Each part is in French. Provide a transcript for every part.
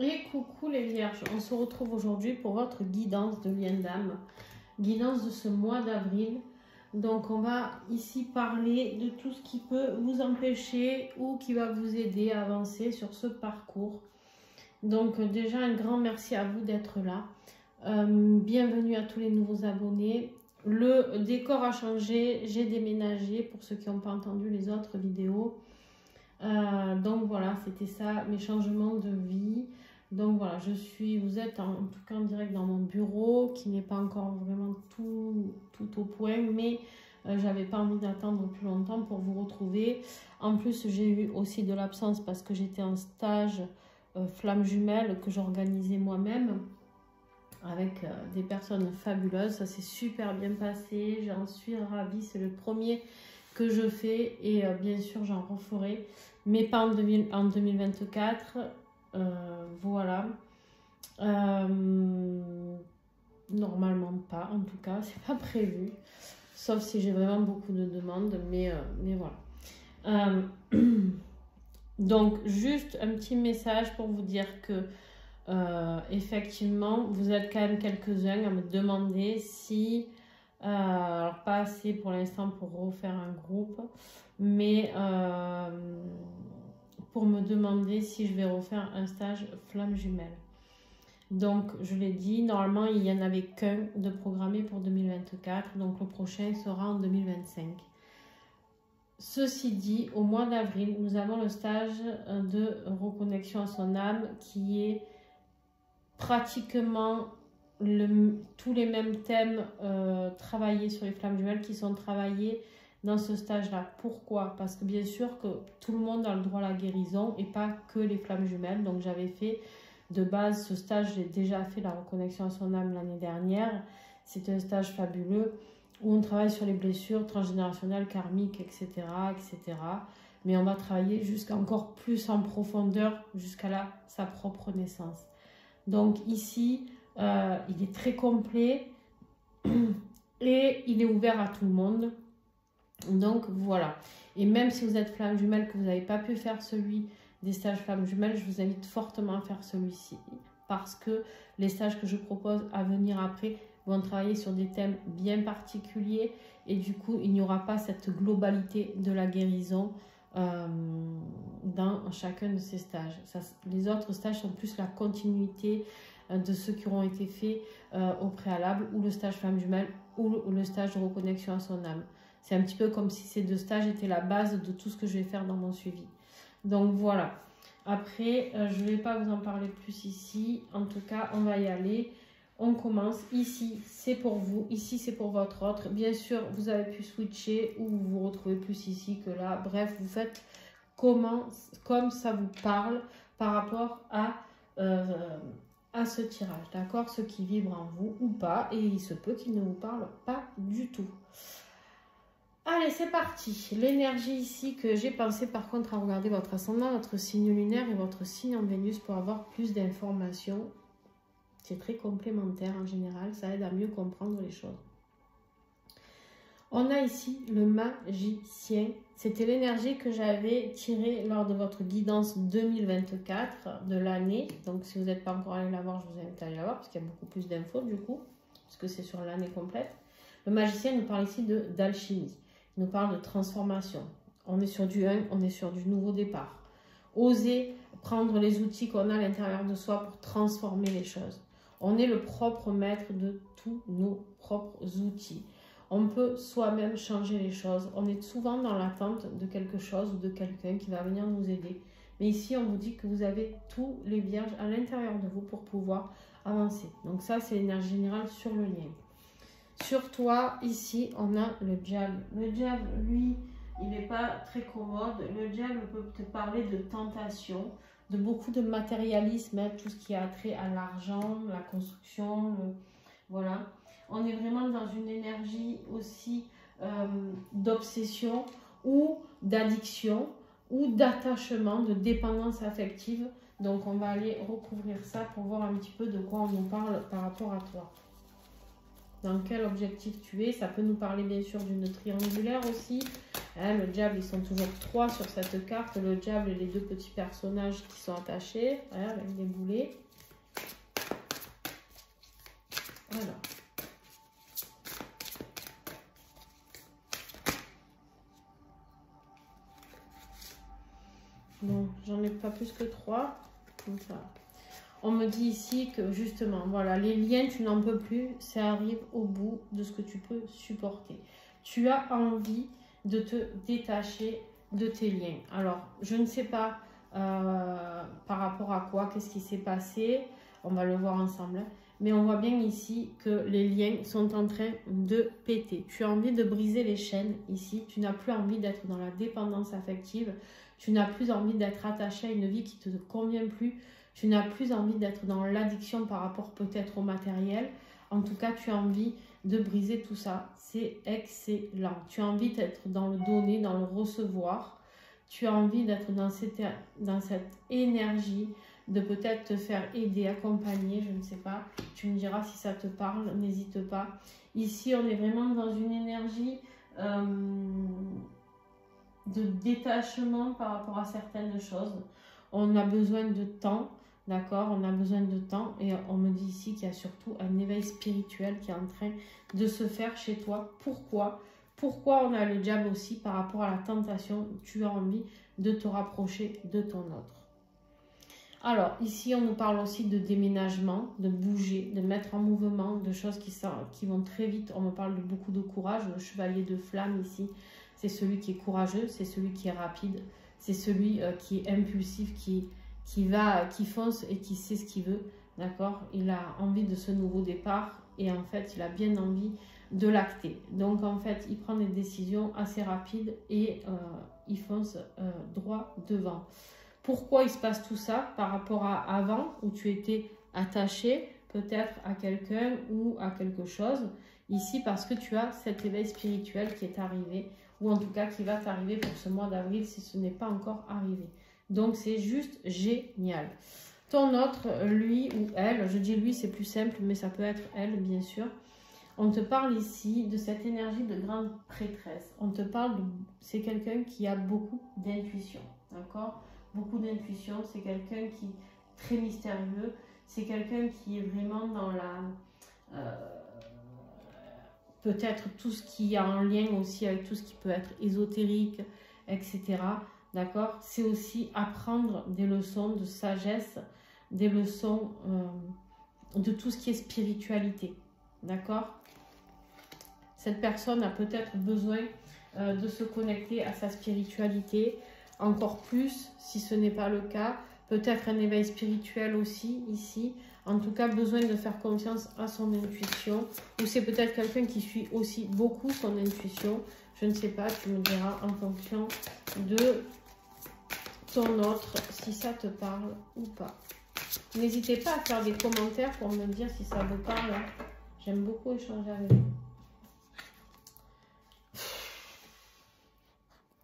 Et coucou les vierges, on se retrouve aujourd'hui pour votre guidance de lien d'âme, guidance de ce mois d'avril. Donc on va ici parler de tout ce qui peut vous empêcher ou qui va vous aider à avancer sur ce parcours. Donc déjà un grand merci à vous d'être là. Bienvenue à tous les nouveaux abonnés. Le décor a changé, j'ai déménagé pour ceux qui n'ont pas entendu les autres vidéos. Donc voilà, c'était ça, mes changements de vie. Donc voilà, vous êtes en tout cas en direct dans mon bureau qui n'est pas encore vraiment tout au point, mais j'avais pas envie d'attendre plus longtemps pour vous retrouver. En plus, j'ai eu aussi de l'absence parce que j'étais en stage flamme jumelle que j'organisais moi-même avec des personnes fabuleuses. Ça s'est super bien passé, j'en suis ravie. C'est le premier que je fais et bien sûr j'en referai, mais pas en 2024. Voilà. Normalement pas, en tout cas, c'est pas prévu. Sauf si j'ai vraiment beaucoup de demandes, mais voilà. Donc, juste un petit message pour vous dire que effectivement, vous êtes quand même quelques-uns à me demander si, alors pas assez pour l'instant pour refaire un groupe, mais pour me demander si je vais refaire un stage flamme jumelle. Donc, je l'ai dit, normalement, il n'y en avait qu'un de programmé pour 2024, donc le prochain sera en 2025. Ceci dit, au mois d'avril, nous avons le stage de reconnexion à son âme qui est pratiquement tous les mêmes thèmes travaillés sur les flammes jumelles qui sont travaillés dans ce stage-là. Pourquoi? Parce que bien sûr que tout le monde a le droit à la guérison et pas que les flammes jumelles. Donc j'avais fait de base ce stage, j'ai déjà fait la reconnexion à son âme l'année dernière. C'est un stage fabuleux où on travaille sur les blessures transgénérationnelles, karmiques, etc., etc. Mais on va travailler jusqu'à encore plus en profondeur jusqu'à sa propre naissance. Donc ici, il est très complet et il est ouvert à tout le monde. Donc voilà. Et même si vous êtes flamme jumelle, que vous n'avez pas pu faire celui des stages flamme jumelle, je vous invite fortement à faire celui-ci. Parce que les stages que je propose à venir après vont travailler sur des thèmes bien particuliers. Et du coup, il n'y aura pas cette globalité de la guérison dans chacun de ces stages. Les autres stages sont plus la continuité de ceux qui auront été faits au préalable, ou le stage flamme jumelle, ou le stage de reconnexion à son âme. C'est un petit peu comme si ces deux stages étaient la base de tout ce que je vais faire dans mon suivi. Donc voilà. Après, je ne vais pas vous en parler plus ici. En tout cas, on va y aller. On commence. Ici, c'est pour vous. Ici, c'est pour votre autre. Bien sûr, vous avez pu switcher ou vous vous retrouvez plus ici que là. Bref, vous faites comme ça vous parle par rapport à ce tirage. D'accord? Ce qui vibre en vous ou pas. Et il se peut qu'il ne vous parle pas du tout. Allez, c'est parti. L'énergie ici que j'ai pensé par contre à regarder votre ascendant, votre signe lunaire et votre signe en Vénus pour avoir plus d'informations. C'est très complémentaire en général, ça aide à mieux comprendre les choses. On a ici le magicien. C'était l'énergie que j'avais tirée lors de votre guidance 2024 de l'année. Donc si vous n'êtes pas encore allé la voir, je vous invite à aller la voir parce qu'il y a beaucoup plus d'infos du coup, parce que c'est sur l'année complète. Le magicien nous parle ici d'alchimie. Il nous parle de transformation. On est sur du 1, on est sur du nouveau départ. Oser prendre les outils qu'on a à l'intérieur de soi pour transformer les choses. On est le propre maître de tous nos propres outils. On peut soi-même changer les choses. On est souvent dans l'attente de quelque chose ou de quelqu'un qui va venir nous aider. Mais ici, on vous dit que vous avez tous les vierges à l'intérieur de vous pour pouvoir avancer. Donc ça, c'est l'énergie générale sur le lien. Sur toi, ici, on a le diable. Le diable, lui, il n'est pas très commode. Le diable peut te parler de tentation, de beaucoup de matérialisme, hein, tout ce qui a trait à l'argent, la construction, voilà. On est vraiment dans une énergie aussi d'obsession ou d'addiction ou d'attachement, de dépendance affective. Donc, on va aller recouvrir ça pour voir un petit peu de quoi on nous parle par rapport à toi. Dans quel objectif tu es. Ça peut nous parler bien sûr d'une triangulaire aussi, Hein, le diable, ils sont toujours 3 sur cette carte. Le diable et les 2 petits personnages qui sont attachés, hein, avec les boulets. Voilà. Bon, j'en ai pas plus que 3. Comme ça. On me dit ici que justement, voilà, les liens, tu n'en peux plus. Ça arrive au bout de ce que tu peux supporter. Tu as envie de te détacher de tes liens. Alors, je ne sais pas par rapport à quoi, qu'est-ce qui s'est passé. On va le voir ensemble. Mais on voit bien ici que les liens sont en train de péter. Tu as envie de briser les chaînes ici. Tu n'as plus envie d'être dans la dépendance affective. Tu n'as plus envie d'être attaché à une vie qui ne te convient plus. Tu n'as plus envie d'être dans l'addiction par rapport peut-être au matériel. En tout cas, tu as envie de briser tout ça. C'est excellent. Tu as envie d'être dans le donner, dans le recevoir. Tu as envie d'être dans cette énergie, de peut-être te faire aider, accompagner, je ne sais pas. Tu me diras si ça te parle, n'hésite pas. Ici, on est vraiment dans une énergie de détachement par rapport à certaines choses. On a besoin de temps, d'accord? On a besoin de temps et on me dit ici qu'il y a surtout un éveil spirituel qui est en train de se faire chez toi. Pourquoi? Pourquoi on a le diable aussi par rapport à la tentation? Tu as envie de te rapprocher de ton autre. Alors, ici, on nous parle aussi de déménagement, de bouger, de mettre en mouvement, de choses qui vont très vite. On me parle de beaucoup de courage. Le chevalier de flamme ici, c'est celui qui est courageux, c'est celui qui est rapide, c'est celui qui est impulsif, qui fonce et qui sait ce qu'il veut. D'accord? Il a envie de ce nouveau départ et en fait, il a bien envie de l'acter. Donc, en fait, il prend des décisions assez rapides et il fonce droit devant. Pourquoi il se passe tout ça par rapport à avant où tu étais attaché peut-être à quelqu'un ou à quelque chose? Ici, parce que tu as cet éveil spirituel qui est arrivé ou en tout cas qui va t'arriver pour ce mois d'avril si ce n'est pas encore arrivé. Donc, c'est juste génial. Ton autre, lui ou elle, je dis lui, c'est plus simple, mais ça peut être elle, bien sûr. On te parle ici de cette énergie de grande prêtresse. On te parle de... C'est quelqu'un qui a beaucoup d'intuition, d'accord? Beaucoup d'intuition, c'est quelqu'un qui est très mystérieux, c'est quelqu'un qui est vraiment dans la... peut-être tout ce qui est en lien aussi avec tout ce qui peut être ésotérique, etc. D'accord? C'est aussi apprendre des leçons de sagesse, des leçons de tout ce qui est spiritualité. D'accord? Cette personne a peut-être besoin de se connecter à sa spiritualité, encore plus si ce n'est pas le cas. Peut-être un éveil spirituel aussi ici. En tout cas, besoin de faire confiance à son intuition. Ou c'est peut-être quelqu'un qui suit aussi beaucoup son intuition. Je ne sais pas, tu me diras en fonction de ton autre, si ça te parle ou pas. N'hésitez pas à faire des commentaires pour me dire si ça vous parle. J'aime beaucoup échanger avec vous.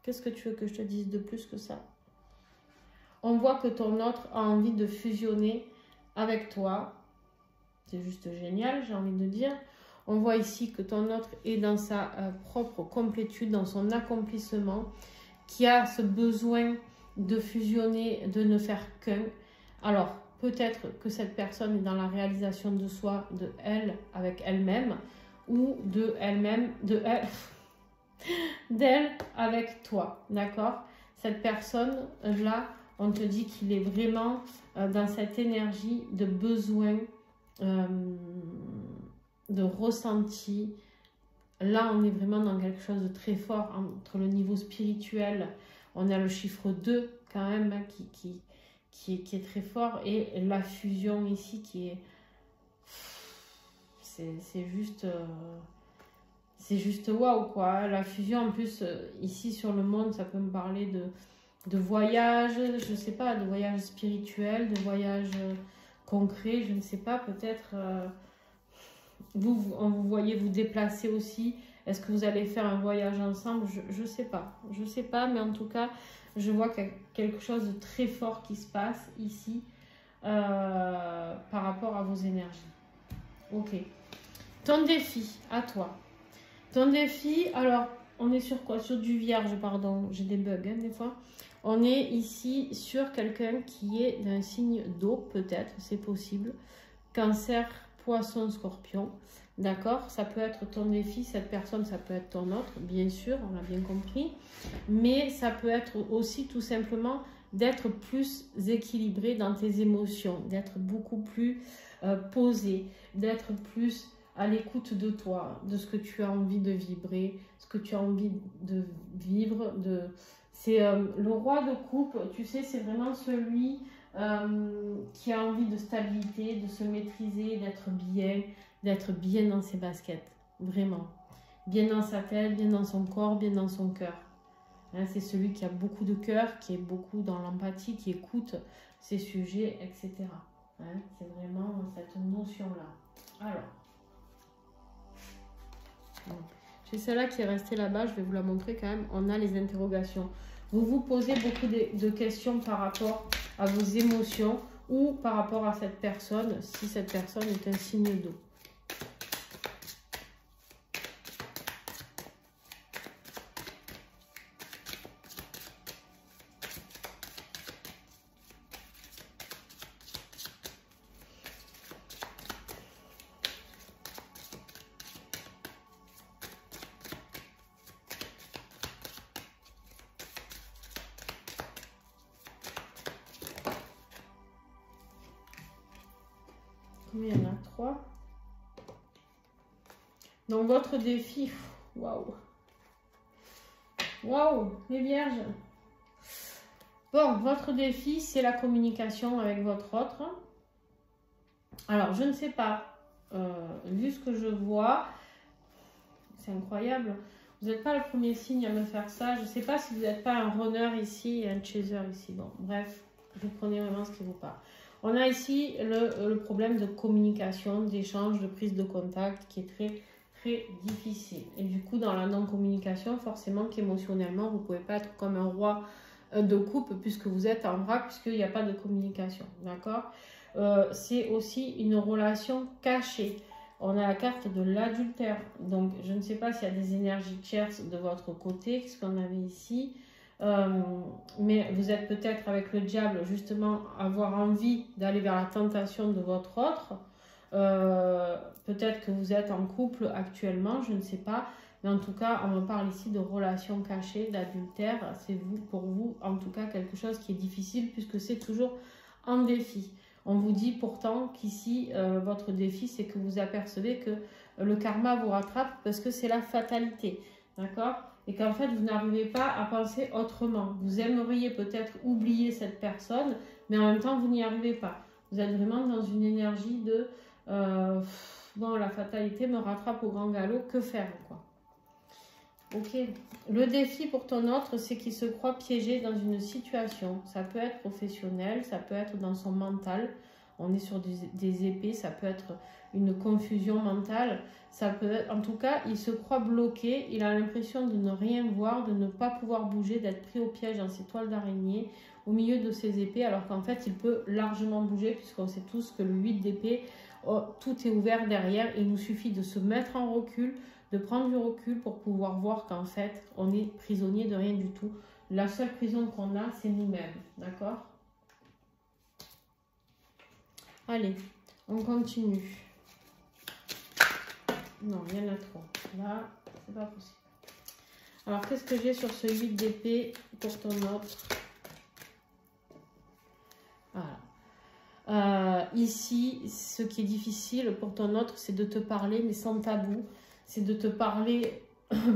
Qu'est-ce que tu veux que je te dise de plus que ça? On voit que ton autre a envie de fusionner avec toi. C'est juste génial, j'ai envie de dire. On voit ici que ton autre est dans sa propre complétude, dans son accomplissement, qui a ce besoin de fusionner, de ne faire qu'un. Alors, peut-être que cette personne est dans la réalisation de soi, de elle, avec elle-même, ou de elle-même, d'elle avec toi, d'accord? Cette personne-là, on te dit qu'il est vraiment dans cette énergie de besoin, de ressenti. Là, on est vraiment dans quelque chose de très fort entre le niveau spirituel. On a le chiffre 2 quand même hein, qui est très fort. Et la fusion ici qui est... C'est juste... c'est juste waouh quoi. La fusion en plus, ici sur le monde, ça peut me parler de voyage, je sais pas, de voyage spirituel, de voyage concret, je ne sais pas, peut-être... vous voyez vous déplacer aussi. Est-ce que vous allez faire un voyage ensemble? Je ne sais pas. Je ne sais pas, mais en tout cas, je vois qu'il y a quelque chose de très fort qui se passe ici par rapport à vos énergies. Ok. Ton défi, à toi. Ton défi, alors, On est sur quoi? Sur du vierge, pardon. J'ai des bugs, hein, des fois. On est ici sur quelqu'un qui est d'un signe d'eau, peut-être, c'est possible. Cancer, poisson, scorpion. D'accord? Ça peut être ton défi, cette personne, ça peut être ton autre, bien sûr, on l'a bien compris. Mais ça peut être aussi tout simplement d'être plus équilibré dans tes émotions, d'être beaucoup plus posé, d'être plus à l'écoute de toi, de ce que tu as envie de vibrer, ce que tu as envie de vivre. C'est le roi de coupe, tu sais, c'est vraiment celui qui a envie de stabilité, de se maîtriser, d'être bien dans ses baskets, vraiment. Bien dans sa tête, bien dans son corps, bien dans son cœur. Hein, c'est celui qui a beaucoup de cœur, qui est beaucoup dans l'empathie, qui écoute ses sujets, etc. Hein, c'est vraiment cette notion-là. Alors, j'ai celle-là qui est restée là-bas, je vais vous la montrer quand même. On a les interrogations. Vous vous posez beaucoup de questions par rapport à vos émotions ou par rapport à cette personne, si cette personne est un signe d'eau. Il y en a 3. Donc votre défi, waouh, waouh, les vierges. Bon, votre défi, c'est la communication avec votre autre. Alors, je ne sais pas, vu ce que je vois, c'est incroyable. Vous n'êtes pas le premier signe à me faire ça. Je ne sais pas si vous n'êtes pas un runner ici et un chaser ici. Bon, bref, vous prenez vraiment ce qui vous parle. On a ici le problème de communication, d'échange, de prise de contact qui est très, très difficile. Et du coup, dans la non-communication, forcément qu'émotionnellement, vous ne pouvez pas être comme un roi de coupe puisque vous êtes en vrac, puisqu'il n'y a pas de communication. D'accord? C'est aussi une relation cachée. On a la carte de l'adultère. Donc, je ne sais pas s'il y a des énergies tierces de votre côté, qu'est-ce qu'on avait ici. Mais vous êtes peut-être avec le diable justement avoir envie d'aller vers la tentation de votre autre. Peut-être que vous êtes en couple actuellement, je ne sais pas. Mais en tout cas, on me parle ici de relations cachées, d'adultère. C'est pour vous, en tout cas, quelque chose qui est difficile puisque c'est toujours un défi. On vous dit pourtant qu'ici, votre défi, c'est que vous apercevez que le karma vous rattrape parce que c'est la fatalité. D'accord? Et qu'en fait, vous n'arrivez pas à penser autrement. Vous aimeriez peut-être oublier cette personne, mais en même temps, vous n'y arrivez pas. Vous êtes vraiment dans une énergie de bon, la fatalité me rattrape au grand galop, que faire, quoi. Ok. Le défi pour ton autre, c'est qu'il se croit piégé dans une situation. Ça peut être professionnel, ça peut être dans son mental. On est sur des épées, ça peut être une confusion mentale. Ça peut être, en tout cas, il se croit bloqué. Il a l'impression de ne rien voir, de ne pas pouvoir bouger, d'être pris au piège dans ses toiles d'araignée, au milieu de ses épées, alors qu'en fait, il peut largement bouger, puisqu'on sait tous que le 8 d'épée, oh, tout est ouvert derrière. Il nous suffit de se mettre en recul, de prendre du recul pour pouvoir voir qu'en fait, on est prisonnier de rien du tout. La seule prison qu'on a, c'est nous-mêmes. D'accord? Allez, on continue. Non, il y en a trop. Là, c'est pas possible. Alors, qu'est-ce que j'ai sur ce 8 d'épée pour ton autre? Voilà. Ici, ce qui est difficile pour ton autre, c'est de te parler, mais sans tabou. C'est de te parler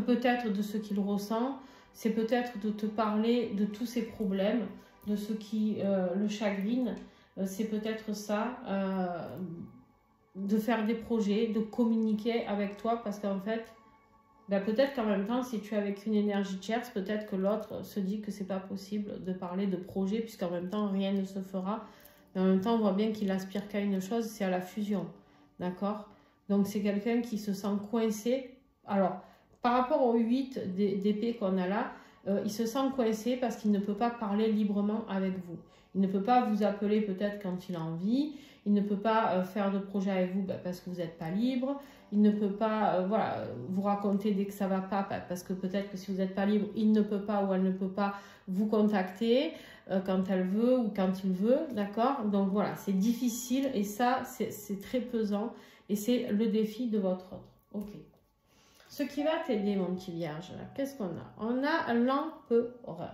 peut-être de ce qu'il ressent. C'est peut-être de te parler de tous ses problèmes, de ce qui le chagrine. C'est peut-être ça, de faire des projets, de communiquer avec toi, parce qu'en fait, ben peut-être qu'en même temps, si tu es avec une énergie tierce, peut-être que l'autre se dit que c'est pas possible de parler de projet, puisqu'en même temps, rien ne se fera. Mais en même temps, on voit bien qu'il aspire qu'à une chose, c'est à la fusion. D'accord? Donc, c'est quelqu'un qui se sent coincé. Alors, par rapport au 8 d'épée qu'on a là, il se sent coincé parce qu'il ne peut pas parler librement avec vous. Il ne peut pas vous appeler peut-être quand il a envie. Il ne peut pas faire de projet avec vous parce que vous n'êtes pas libre. Il ne peut pas voilà, vous raconter dès que ça ne va pas parce que peut-être que si vous n'êtes pas libre, il ne peut pas ou elle ne peut pas vous contacter quand elle veut ou quand il veut. D'accord? Donc voilà, c'est difficile et ça, c'est très pesant et c'est le défi de votre autre. Ok. Ce qui va t'aider, mon petit vierge, qu'est-ce qu'on a? On a l'empereur.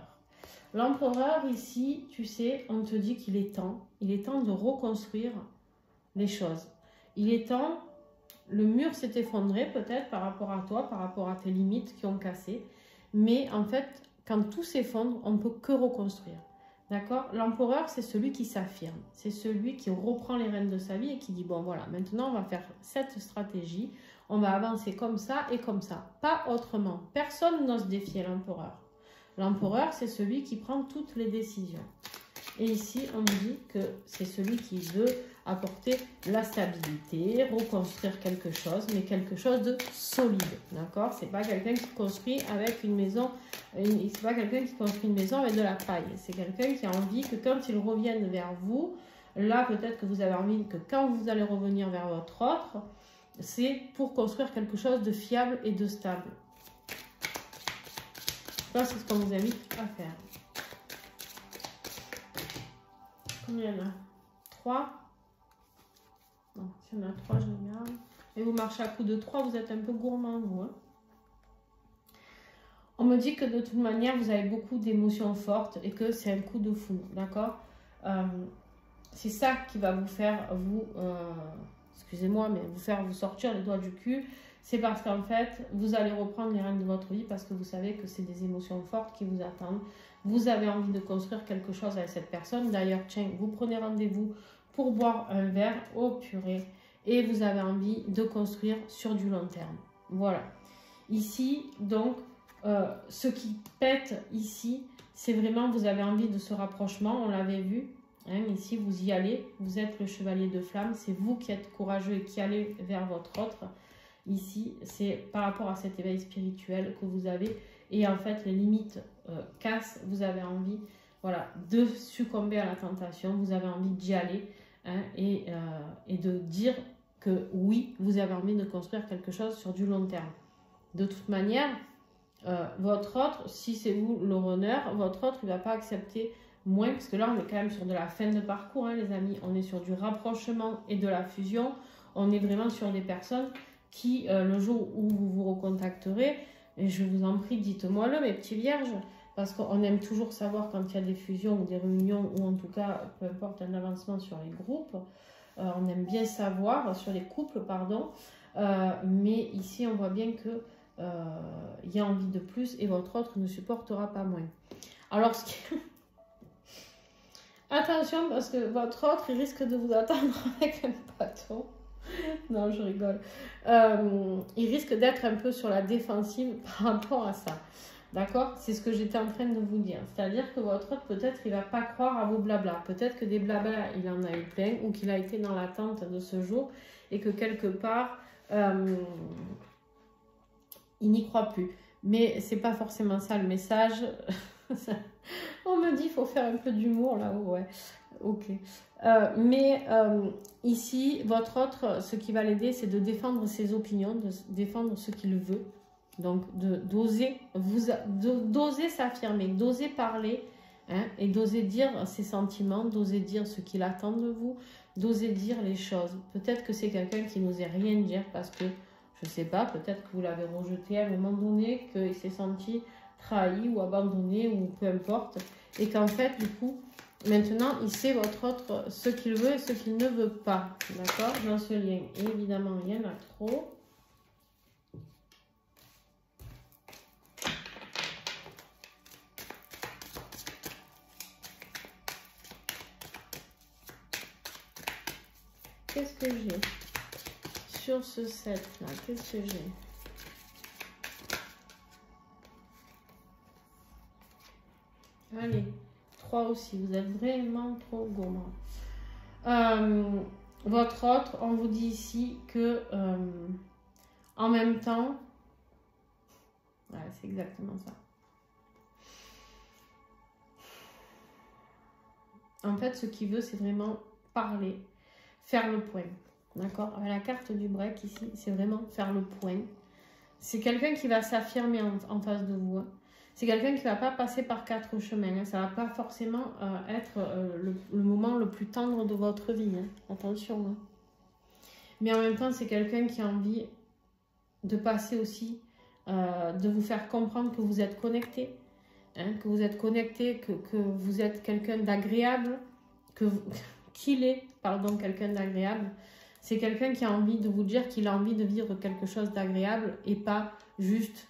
L'empereur, ici, tu sais, on te dit qu'il est temps. Il est temps de reconstruire les choses. Il est temps, le mur s'est effondré peut-être par rapport à toi, par rapport à tes limites qui ont cassé. Mais en fait, quand tout s'effondre, on ne peut que reconstruire. D'accord? L'empereur, c'est celui qui s'affirme. C'est celui qui reprend les rênes de sa vie et qui dit, bon voilà, maintenant on va faire cette stratégie. On va avancer comme ça et comme ça. Pas autrement. Personne n'ose défier l'empereur. L'empereur, c'est celui qui prend toutes les décisions. Et ici, on me dit que c'est celui qui veut apporter la stabilité, reconstruire quelque chose, mais quelque chose de solide. D'accord? C'est pas quelqu'un qui construit avec une maison, c'est pas quelqu'un qui construit une maison avec de la paille. C'est quelqu'un qui a envie que quand il revienne vers vous, là, peut-être que vous avez envie que quand vous allez revenir vers votre autre, c'est pour construire quelque chose de fiable et de stable. Ça, c'est ce qu'on vous invite à faire. Combien il y en a? 3? Non, s'il y en a 3, je regarde. Et vous marchez à coup de 3, vous êtes un peu gourmand, vous. Hein. On me dit que de toute manière, vous avez beaucoup d'émotions fortes et que c'est un coup de foudre, d'accord? C'est ça qui va vous faire, excusez-moi, mais vous sortir les doigts du cul. C'est parce qu'en fait, vous allez reprendre les rênes de votre vie parce que vous savez que c'est des émotions fortes qui vous attendent. Vous avez envie de construire quelque chose avec cette personne. D'ailleurs, tiens, vous prenez rendez-vous pour boire un verre au purée et vous avez envie de construire sur du long terme. Voilà. Ici, donc, ce qui pète ici, c'est vraiment, vous avez envie de ce rapprochement, on l'avait vu. Hein, ici, vous y allez, vous êtes le chevalier de flamme, c'est vous qui êtes courageux et qui allez vers votre autre. Ici, c'est par rapport à cet éveil spirituel que vous avez. Et en fait, les limites cassent. Vous avez envie voilà, de succomber à la tentation. Vous avez envie d'y aller. Hein, et de dire que oui, vous avez envie de construire quelque chose sur du long terme. De toute manière, votre autre, si c'est vous le runner, votre autre, il ne va pas accepter moins. Parce que là, on est quand même sur de la fin de parcours, hein, les amis. On est sur du rapprochement et de la fusion. On est vraiment sur des personnes qui, le jour où vous vous recontacterez, et je vous en prie, dites-moi-le, mes petits vierges, parce qu'on aime toujours savoir quand il y a des fusions ou des réunions, ou en tout cas, peu importe, un avancement sur les groupes, on aime bien savoir, sur les couples, pardon, mais ici, on voit bien que il y a envie de plus, et votre autre ne supportera pas moins. Alors, attention, parce que votre autre, il risque de vous attendre avec un bâton. Non, je rigole. Il risque d'être un peu sur la défensive par rapport à ça. D'accord? C'est ce que j'étais en train de vous dire. C'est-à-dire que votre autre, peut-être, il ne va pas croire à vos blabla. Peut-être que des blabla, il en a eu plein ou qu'il a été dans l'attente de ce jour et que quelque part, il n'y croit plus. Mais ce n'est pas forcément ça le message. On me dit qu'il faut faire un peu d'humour là-haut, ouais. Ok. Ici, votre autre, ce qui va l'aider, c'est de défendre ses opinions, de défendre ce qu'il veut. Donc, d'oser s'affirmer, d'oser parler, hein, et d'oser dire ses sentiments, d'oser dire ce qu'il attend de vous, d'oser dire les choses. Peut-être que c'est quelqu'un qui n'osait rien dire parce que, je ne sais pas, peut-être que vous l'avez rejeté à un moment donné, qu'il s'est senti trahi ou abandonné ou peu importe. Et qu'en fait, du coup, maintenant, il sait votre autre ce qu'il veut et ce qu'il ne veut pas. D'accord? Dans ce lien. Et évidemment, il y en a trop. Qu'est-ce que j'ai sur ce set-là? Qu'est-ce que j'ai? Allez, 3 aussi. Vous êtes vraiment trop gourmand. Votre autre, on vous dit ici que en même temps, ouais, c'est exactement ça. En fait, ce qu'il veut, c'est vraiment parler, faire le point. D'accord? Avec la carte du break ici, c'est vraiment faire le point. C'est quelqu'un qui va s'affirmer en face de vous. Hein. C'est quelqu'un qui ne va pas passer par 4 chemins. Hein. Ça ne va pas forcément être le moment le plus tendre de votre vie. Hein. Attention. Hein. Mais en même temps, c'est quelqu'un qui a envie de passer aussi, de vous faire comprendre que vous êtes connecté. Hein, que vous êtes connecté, que vous êtes quelqu'un d'agréable, qu'il est, pardon, quelqu'un d'agréable. C'est quelqu'un qui a envie de vous dire qu'il a envie de vivre quelque chose d'agréable et pas juste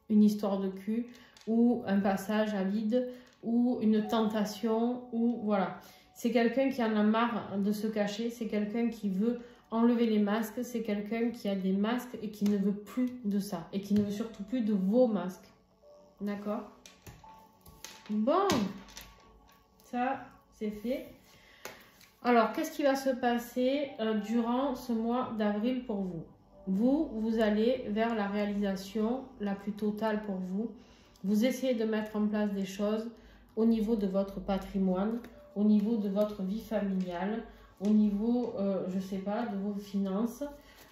une histoire de cul ou un passage à vide ou une tentation ou voilà. C'est quelqu'un qui en a marre de se cacher, c'est quelqu'un qui veut enlever les masques, c'est quelqu'un qui a des masques et qui ne veut plus de ça et qui ne veut surtout plus de vos masques. D'accord? Bon, ça c'est fait. Alors, qu'est-ce qui va se passer durant ce mois d'avril pour vous? Vous allez vers la réalisation la plus totale pour vous. Vous essayez de mettre en place des choses au niveau de votre patrimoine, au niveau de votre vie familiale, au niveau, je ne sais pas, de vos finances.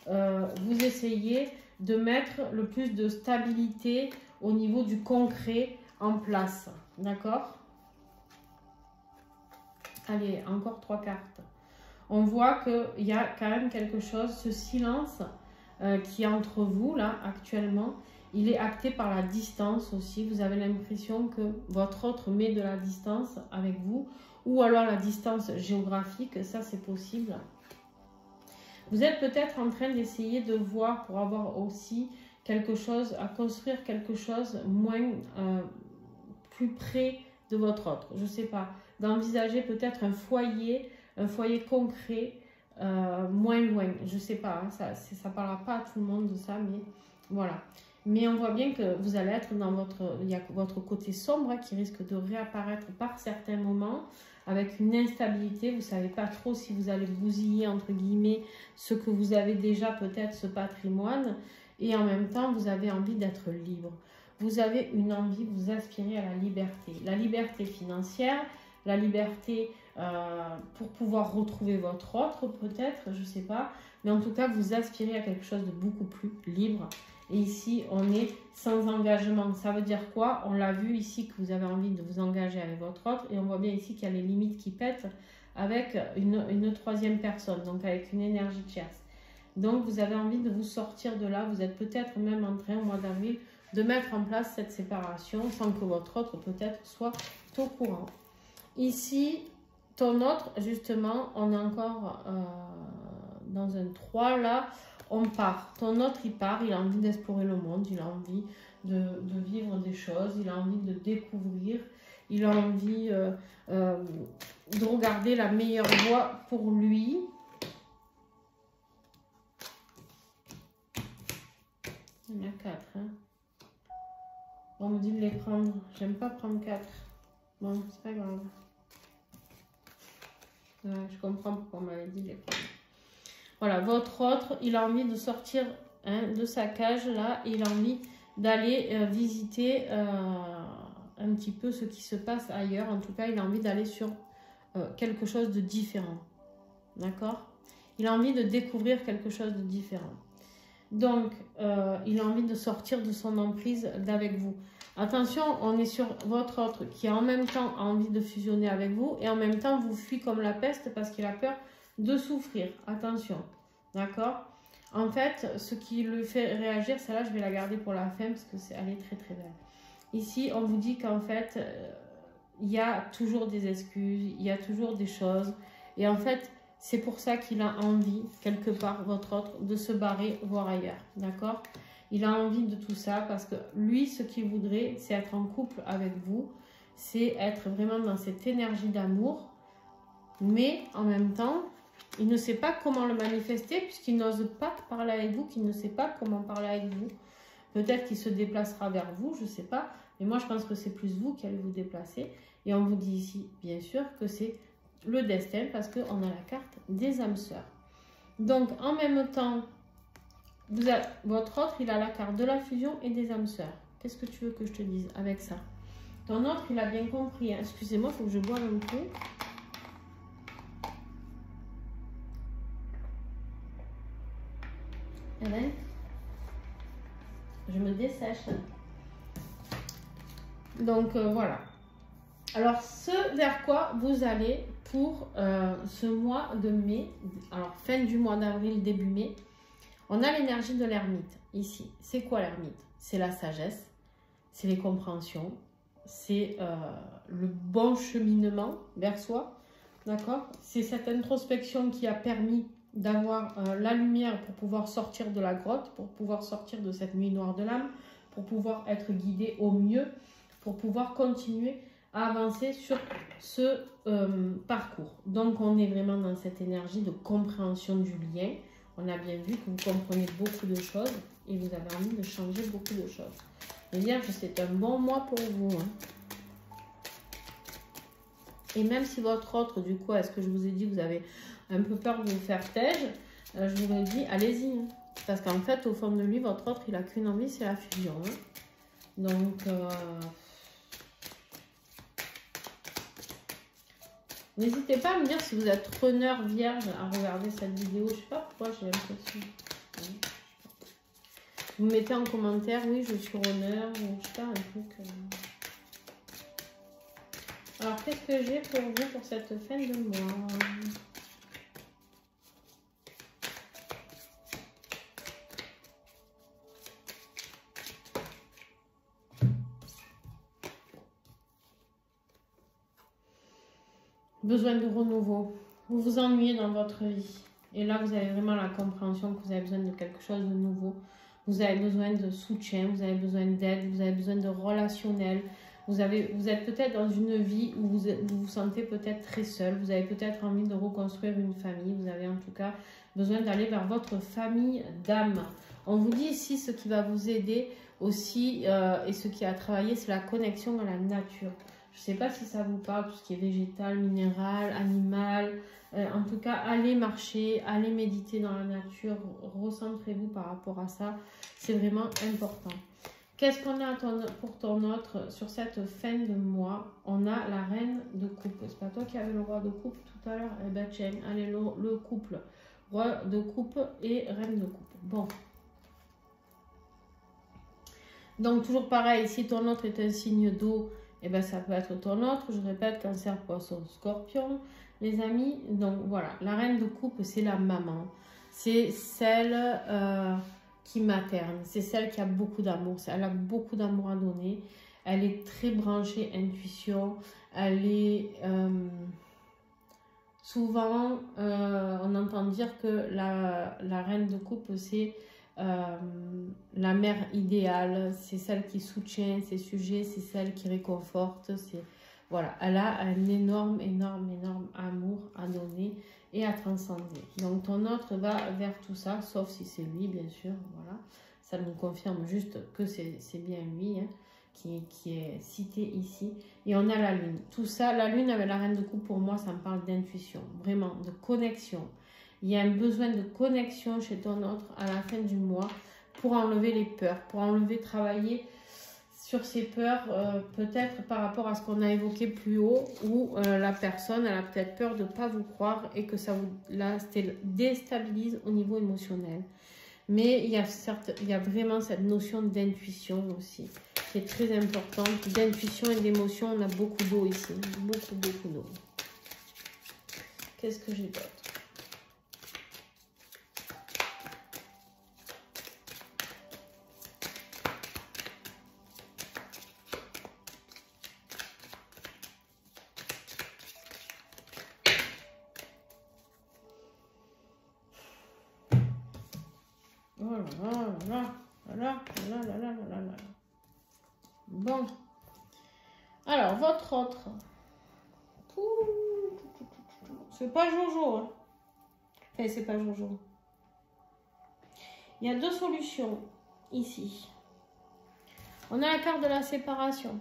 Vous essayez de mettre le plus de stabilité au niveau du concret en place. D'accord? Allez, encore 3 cartes. On voit qu'il y a quand même quelque chose, ce silence qui est entre vous, là, actuellement, il est acté par la distance aussi. Vous avez l'impression que votre autre met de la distance avec vous, ou alors la distance géographique, ça c'est possible. Vous êtes peut-être en train d'essayer de voir pour avoir aussi quelque chose, à construire quelque chose moins, plus près de votre autre, je ne sais pas. D'envisager peut-être un foyer concret, moins loin, je ne sais pas, hein, ça ne parlera pas à tout le monde de ça, mais voilà. Mais on voit bien que vous allez être dans il y a votre côté sombre hein, qui risque de réapparaître par certains moments, avec une instabilité, vous ne savez pas trop si vous allez bousiller, entre guillemets, ce que vous avez déjà, peut-être ce patrimoine, et en même temps, vous avez envie d'être libre. Vous avez une envie, vous aspirez à la liberté financière, la liberté pour pouvoir retrouver votre autre peut-être, je ne sais pas, mais en tout cas vous aspirez à quelque chose de beaucoup plus libre. Et ici on est sans engagement, ça veut dire quoi? On l'a vu ici que vous avez envie de vous engager avec votre autre et on voit bien ici qu'il y a les limites qui pètent avec une troisième personne, donc avec une énergie tierce. Donc vous avez envie de vous sortir de là, vous êtes peut-être même en train au mois d'avril de mettre en place cette séparation sans que votre autre peut-être soit au courant. Ici, ton autre, justement, on est encore dans un 3 là, on part. Ton autre, il part, il a envie d'explorer le monde, il a envie de vivre des choses, il a envie de découvrir, il a envie de regarder la meilleure voie pour lui. Il y en a 4, hein. On me dit de les prendre. J'aime pas prendre 4. Bon, c'est pas grave. Ouais, je comprends pourquoi on m'avait dit de les prendre. Voilà, votre autre, il a envie de sortir hein, de sa cage là. Et il a envie d'aller visiter un petit peu ce qui se passe ailleurs. En tout cas, il a envie d'aller sur quelque chose de différent. D'accord? Il a envie de découvrir quelque chose de différent. Donc, il a envie de sortir de son emprise d'avec vous. Attention, on est sur votre autre qui en même temps a envie de fusionner avec vous et en même temps vous fuit comme la peste parce qu'il a peur de souffrir. Attention, d'accord? En fait, ce qui le fait réagir, celle-là, je vais la garder pour la fin parce que elle est très très belle. Ici, on vous dit qu'en fait, il y a toujours des excuses, il y a toujours des choses et en fait, c'est pour ça qu'il a envie, quelque part, votre autre, de se barrer, voir ailleurs. D'accord? Il a envie de tout ça parce que lui, ce qu'il voudrait, c'est être en couple avec vous. C'est être vraiment dans cette énergie d'amour. Mais en même temps, il ne sait pas comment le manifester puisqu'il n'ose pas parler avec vous, qu'il ne sait pas comment parler avec vous. Peut-être qu'il se déplacera vers vous, je ne sais pas. Mais moi, je pense que c'est plus vous qui allez vous déplacer. Et on vous dit ici, bien sûr, que c'est le destin parce qu'on a la carte des âmes sœurs. Donc en même temps, votre autre, il a la carte de la fusion et des âmes sœurs. Qu'est-ce que tu veux que je te dise avec ça? Ton autre, il a bien compris. Hein. Excusez-moi, il faut que je boive un peu. Eh ben, je me dessèche. Donc voilà. Alors ce vers quoi vous allez pour ce mois de mai, alors fin du mois d'avril, début mai, on a l'énergie de l'ermite ici. C'est quoi l'ermite? C'est la sagesse, c'est les compréhensions, c'est le bon cheminement vers soi, d'accord? C'est cette introspection qui a permis d'avoir la lumière pour pouvoir sortir de la grotte, pour pouvoir sortir de cette nuit noire de l'âme, pour pouvoir être guidé au mieux, pour pouvoir continuer à avancer sur ce parcours. Donc on est vraiment dans cette énergie de compréhension du lien. On a bien vu que vous comprenez beaucoup de choses et vous avez envie de changer beaucoup de choses. Les Vierges, c'est un bon mois pour vous. Hein. Et même si votre autre, du coup, est-ce que je vous ai dit que vous avez un peu peur de vous faire têche, je vous le dis, allez-y. Hein. Parce qu'en fait, au fond de lui, votre autre, il n'a qu'une envie, c'est la fusion. Hein. Donc, n'hésitez pas à me dire si vous êtes runner vierge à regarder cette vidéo. Je ne sais pas pourquoi j'ai l'impression. Vous mettez en commentaire, oui, je suis runner, ou je sais pas, un truc. Alors, qu'est-ce que j'ai pour vous pour cette fin de mois? Besoin de renouveau. Vous vous ennuyez dans votre vie. Et là, vous avez vraiment la compréhension que vous avez besoin de quelque chose de nouveau. Vous avez besoin de soutien, vous avez besoin d'aide, vous avez besoin de relationnel. Vous êtes peut-être dans une vie où vous vous sentez peut-être très seul. Vous avez peut-être envie de reconstruire une famille. Vous avez en tout cas besoin d'aller vers votre famille d'âme. On vous dit ici ce qui va vous aider aussi et ce qui a travaillé, c'est la connexion à la nature. Je ne sais pas si ça vous parle, tout ce qui est végétal, minéral, animal. En tout cas, allez marcher, allez méditer dans la nature, recentrez-vous par rapport à ça. C'est vraiment important. Qu'est-ce qu'on a pour ton autre sur cette fin de mois? On a la reine de coupe. C'est pas toi qui avais le roi de coupe tout à l'heure? Eh ben tiens, allez, le couple. Roi de coupe et reine de coupe. Bon. Donc, toujours pareil, si ton autre est un signe d'eau, eh ben, ça peut être ton autre. Je répète, cancer, poisson, scorpion, les amis. Donc, voilà, la reine de coupe, c'est la maman. C'est celle qui materne. C'est celle qui a beaucoup d'amour. Elle a beaucoup d'amour à donner. Elle est très branchée intuition. Elle est... souvent, on entend dire que la reine de coupe, c'est... la mère idéale, c'est celle qui soutient ses sujets, c'est celle qui réconforte, voilà, elle a un énorme amour à donner et à transcender. Donc ton autre va vers tout ça, sauf si c'est lui, bien sûr, voilà. Ça nous confirme juste que c'est bien lui hein, qui est cité ici. Et on a la lune. Tout ça, la lune avec la reine de coupe, pour moi, ça me parle d'intuition, vraiment, de connexion. Il y a un besoin de connexion chez ton autre à la fin du mois pour enlever les peurs, pour travailler sur ces peurs, peut-être par rapport à ce qu'on a évoqué plus haut, où la personne elle a peut-être peur de ne pas vous croire et que ça vous déstabilise au niveau émotionnel. Mais il y a vraiment cette notion d'intuition aussi, qui est très importante. D'intuition et d'émotion, on a beaucoup d'eau ici, beaucoup d'eau. Qu'est-ce que j'ai d'autre? Bon. Alors, votre autre. C'est pas Jojo. Hein. Enfin, c'est pas Jojo. Il y a deux solutions ici. On a la carte de la séparation.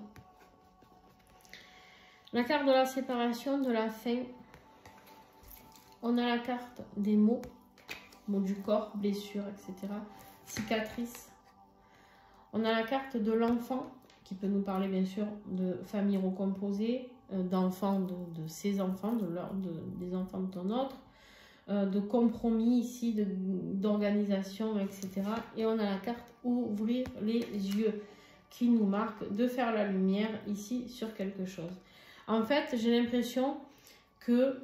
La carte de la séparation, de la fin. On a la carte des mots. Mots du corps, blessures, etc. Cicatrices. On a la carte de l'enfant, qui peut nous parler bien sûr de famille recomposée, d'enfants, de ses enfants, des enfants de ton autre. de compromis ici, d'organisation, etc. Et on a la carte ouvrir les yeux qui nous marque de faire la lumière ici sur quelque chose. En fait, j'ai l'impression que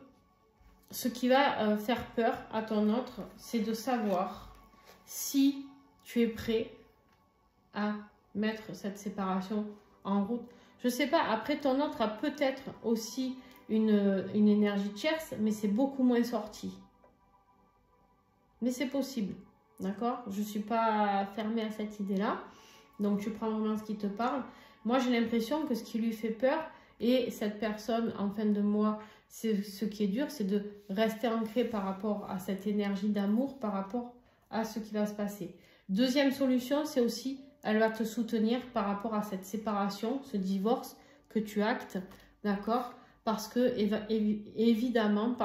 ce qui va faire peur à ton autre, c'est de savoir si tu es prêt à mettre cette séparation en route. Je sais pas, après ton autre a peut-être aussi une énergie tierce, mais c'est beaucoup moins sorti. Mais c'est possible, d'accord? Je ne suis pas fermée à cette idée-là. Donc, tu prends vraiment ce qui te parle. Moi, j'ai l'impression que ce qui lui fait peur, et cette personne en fin de mois, c'est ce qui est dur, c'est de rester ancré par rapport à cette énergie d'amour, par rapport à ce qui va se passer. Deuxième solution, c'est aussi, elle va te soutenir par rapport à cette séparation, ce divorce que tu actes, d'accord? Parce que, évidemment,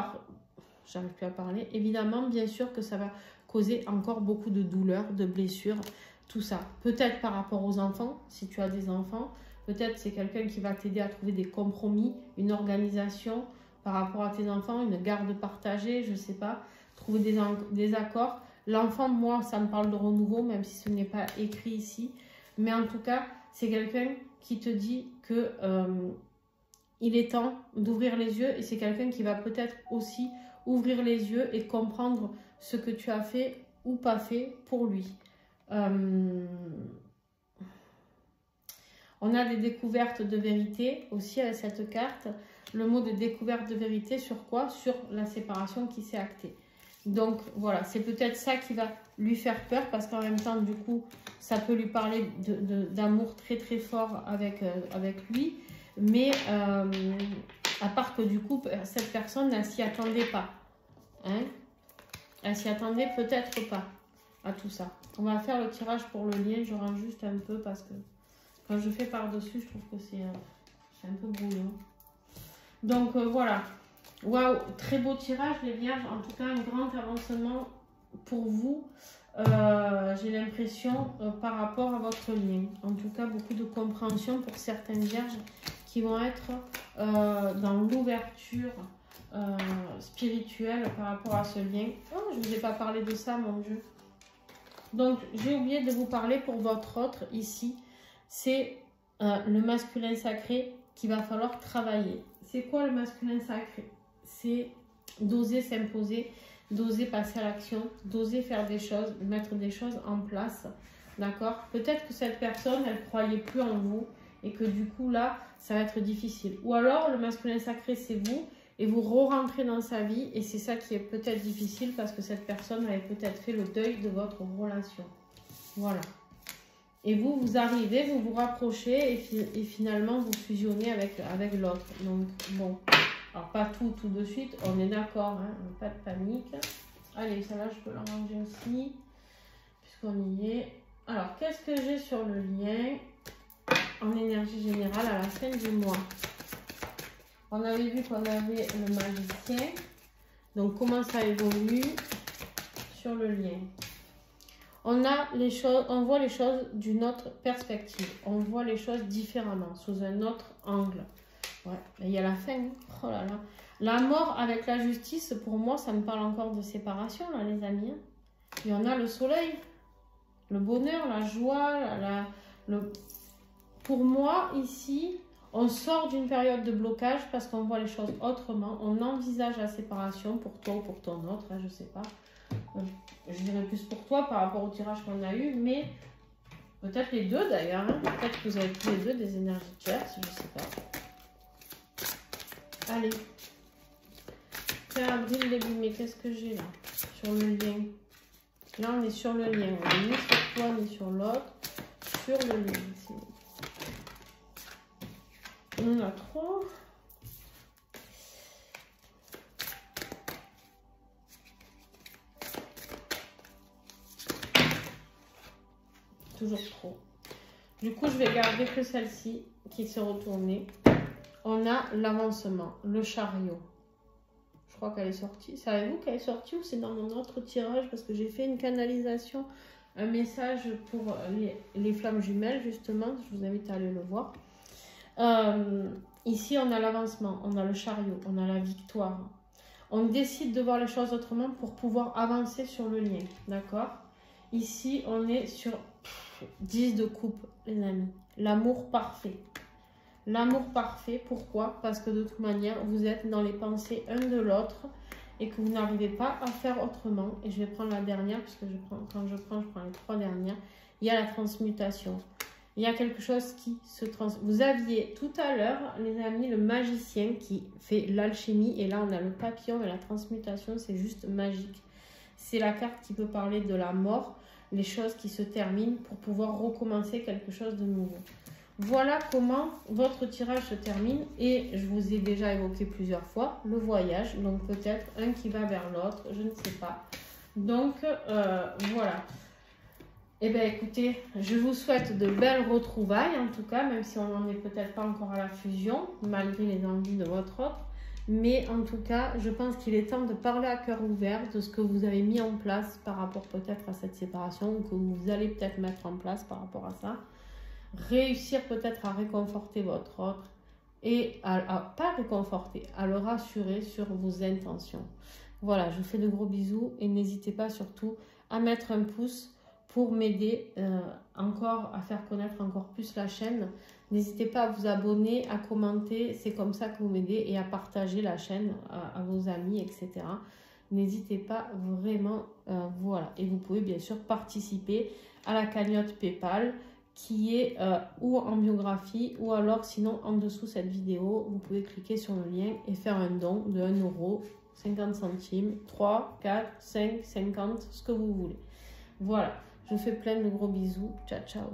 j'arrive plus à parler, évidemment, bien sûr que ça va causer encore beaucoup de douleurs, de blessures, tout ça. Peut-être par rapport aux enfants, si tu as des enfants, peut-être c'est quelqu'un qui va t'aider à trouver des compromis, une organisation par rapport à tes enfants, une garde partagée, je ne sais pas, trouver des accords. L'enfant, moi, ça me parle de renouveau, même si ce n'est pas écrit ici. Mais en tout cas, c'est quelqu'un qui te dit que il est temps d'ouvrir les yeux, et c'est quelqu'un qui va peut-être aussi ouvrir les yeux et comprendre ce que tu as fait ou pas fait pour lui. On a des découvertes de vérité aussi avec cette carte. Le mot de découverte de vérité sur quoi? Sur la séparation qui s'est actée. Donc voilà, c'est peut-être ça qui va lui faire peur, parce qu'en même temps, du coup, ça peut lui parler d'amour très très fort avec lui. Mais à part que du coup, cette personne, elle s'y attendait pas. Hein? Elle s'y attendait peut-être pas à tout ça. On va faire le tirage pour le lien. Je range juste un peu parce que quand je fais par-dessus, je trouve que c'est un peu brouillon. Donc voilà. Waouh, très beau tirage les vierges. En tout cas, un grand avancement pour vous. J'ai l'impression par rapport à votre lien. En tout cas, beaucoup de compréhension pour certaines vierges qui vont être dans l'ouverture spirituelle par rapport à ce lien. Oh, je ne vous ai pas parlé de ça, mon Dieu. Donc, j'ai oublié de vous parler pour votre autre ici. C'est le masculin sacré qu'il va falloir travailler. C'est quoi le masculin sacré? C'est d'oser s'imposer, d'oser passer à l'action, d'oser faire des choses, mettre des choses en place. D'accord? Peut-être que cette personne, elle ne croyait plus en vous et que du coup, là, ça va être difficile. Ou alors, le masculin sacré, c'est vous et vous re-rentrez dans sa vie et c'est ça qui est peut-être difficile parce que cette personne avait peut-être fait le deuil de votre relation. Voilà. Et vous, vous arrivez, vous vous rapprochez et finalement, vous fusionnez avec l'autre. Donc, bon, alors pas tout de suite, on est d'accord, hein, pas de panique. Allez, ça là, je peux l'arranger aussi, puisqu'on y est. Alors, qu'est-ce que j'ai sur le lien en énergie générale à la fin du mois? On avait vu qu'on avait le magicien. Donc, comment ça évolue sur le lien? On a les choses, on voit les choses d'une autre perspective. On voit les choses différemment, sous un autre angle. Ouais, il y a la fin. Oh là là. La mort avec la justice, pour moi, ça me parle encore de séparation, là, les amis. Et on a le soleil, le bonheur, la joie, Pour moi, ici, on sort d'une période de blocage parce qu'on voit les choses autrement. On envisage la séparation pour toi ou pour ton autre, hein, je sais pas. Je dirais plus pour toi par rapport au tirage qu'on a eu, mais peut-être les deux d'ailleurs. Hein. Peut-être que vous avez tous les deux des énergies tierces, je sais pas. Allez. Fin avril, début mai, qu'est-ce que j'ai là? Sur le lien. Là, on est sur le lien. On est ni sur toi ni sur l'autre. Sur le lien. On a 3. Toujours trop. Du coup, je vais garder que celle-ci qui s'est retournée. On a l'avancement, le chariot. Je crois qu'elle est sortie. Savez-vous qu'elle est sortie ou c'est dans mon autre tirage? Parce que j'ai fait une canalisation, un message pour les flammes jumelles, justement. Je vous invite à aller le voir. Ici, on a l'avancement, on a le chariot, on a la victoire. On décide de voir les choses autrement pour pouvoir avancer sur le lien, d'accord? Ici, on est sur 10 de coupe, les amis. L'amour parfait. L'amour parfait, pourquoi? Parce que de toute manière, vous êtes dans les pensées un de l'autre et que vous n'arrivez pas à faire autrement. Et je vais prendre la dernière, puisque quand je prends les 3 dernières. Il y a la transmutation. Il y a quelque chose qui se transmute. Vous aviez tout à l'heure, les amis, le magicien qui fait l'alchimie. Et là, on a le papillon et la transmutation. C'est juste magique. C'est la carte qui peut parler de la mort, les choses qui se terminent pour pouvoir recommencer quelque chose de nouveau. Voilà comment votre tirage se termine. Et je vous ai déjà évoqué plusieurs fois le voyage. Donc peut-être un qui va vers l'autre, je ne sais pas. Donc voilà. Eh bien, écoutez, je vous souhaite de belles retrouvailles, en tout cas, même si on n'en est peut-être pas encore à la fusion, malgré les envies de votre autre. Mais en tout cas, je pense qu'il est temps de parler à cœur ouvert de ce que vous avez mis en place par rapport peut-être à cette séparation, ou que vous allez peut-être mettre en place par rapport à ça. Réussir peut-être à réconforter votre autre, et pas réconforter, à le rassurer sur vos intentions. Voilà, je vous fais de gros bisous, et n'hésitez pas surtout à mettre un pouce pour m'aider encore à faire connaître encore plus la chaîne. N'hésitez pas à vous abonner, à commenter, c'est comme ça que vous m'aidez, et à partager la chaîne à vos amis, etc. N'hésitez pas vraiment, voilà. Et vous pouvez bien sûr participer à la cagnotte PayPal qui est ou en biographie, ou alors sinon en dessous cette vidéo, vous pouvez cliquer sur le lien et faire un don de 1 €, 50 centimes, 3, 4, 5, 50, ce que vous voulez. Voilà. Je vous fais plein de gros bisous. Ciao, ciao.